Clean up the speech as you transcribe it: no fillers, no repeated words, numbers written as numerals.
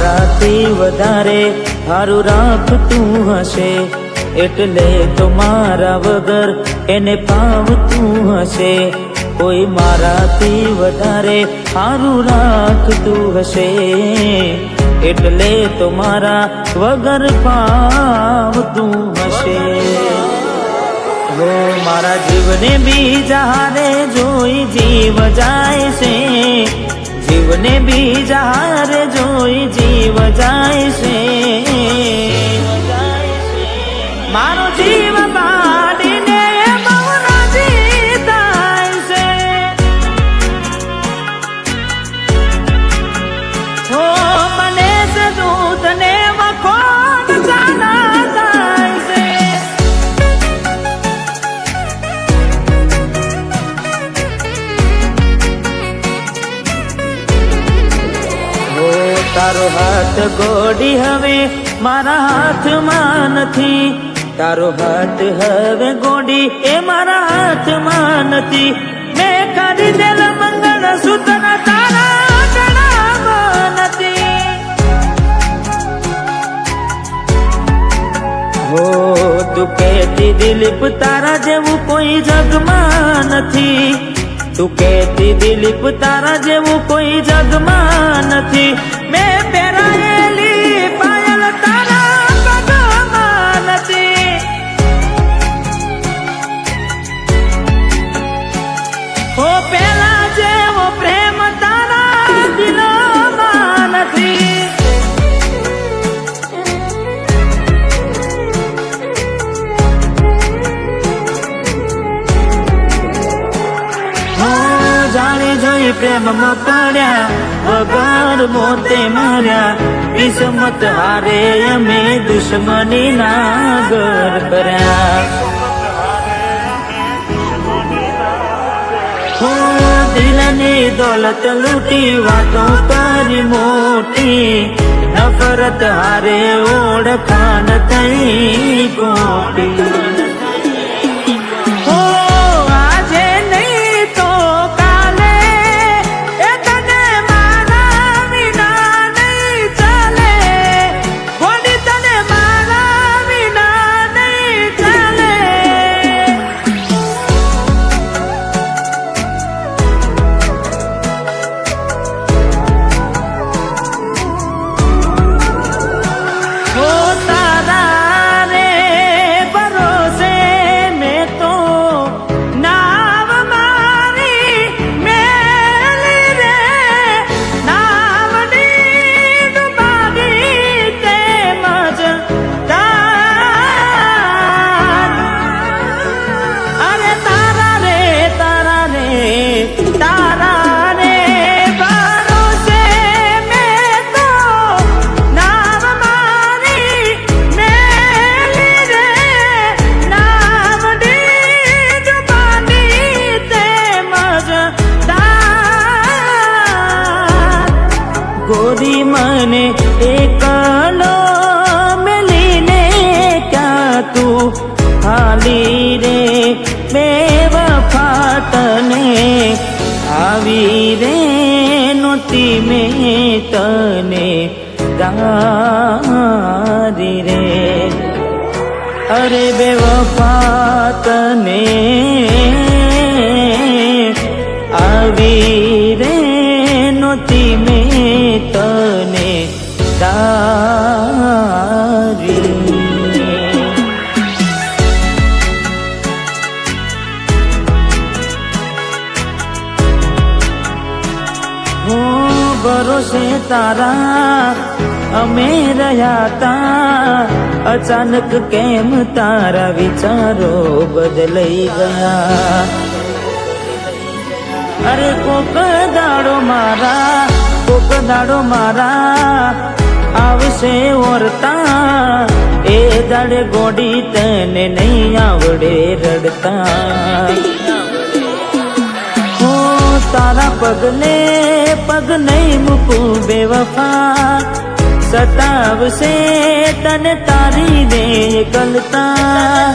મારાથી વધારે હારું રાખતું હશે, એટલે તો મારા વગર એને પાવતું હશે. કોઈ મારાથી વધારે હારું રાખતું હશે, એટલે તો મારા વગર પાવતું હશે. મારા જીવને બીજા હારે જોઈ જીવ જાય છે, જીવને બીજા હારે જોઈ જીવ જાય છે. મારો જીવ બાળીને બહુ રાજી થાય છે. હો મને છે દૂધ ને મખોન ચાલા થાય છે. તારો હાથ ગોડી હવે મારા હાથમાં નથી, તારો હાથ હવે ગોડી એ મારા હાથમાં નથી. મેં ખરીદેલ મંગળસૂત્ર તારા ગળામાં નથી. હો તું કહેતી દિલીપ તારા જેવું કોઈ જગમાં નથી, તું કહેતી દિલીપ તારા જેવું કોઈ જગમાં નથી. મેં પહેરાયેલી પાયલ તારા પગમાં નથી. હો પેલા જેવો પ્રેમ તારા દિલમાં નથી. જાણી જોઈ પ્રેમમાં પડ્યા વગર મોતે માર્યા, કિસ્મત હારે અમે દુશ્મની ના ઘર કર્યા. દિલની દોલત લૂટી વાતો કરી મોટી, નફરત હારે ઓળખાણ થઈ ગોટી. ગોરી મને એકલો મેલીને ક્યાં તું હાલી રે, બેવફા તને આવી રે નોતી મેં તને તારી રે. અરે બેવફા તને આવી રે નોતી મેં તને તારી. ભરોસે તારા અમે રહ્યા તા, અચાનક કેમ તારા વિચારો બદલાઈ ગયા. અરે કોક દાડો મારા આવશે ઓરતા, એ દાડે ગોડી તને નહીં આવડે રડતા. તારા પગલે પગ નહીં મૂકું બેવફા, સતાવશે તને તારી રે ગલતા.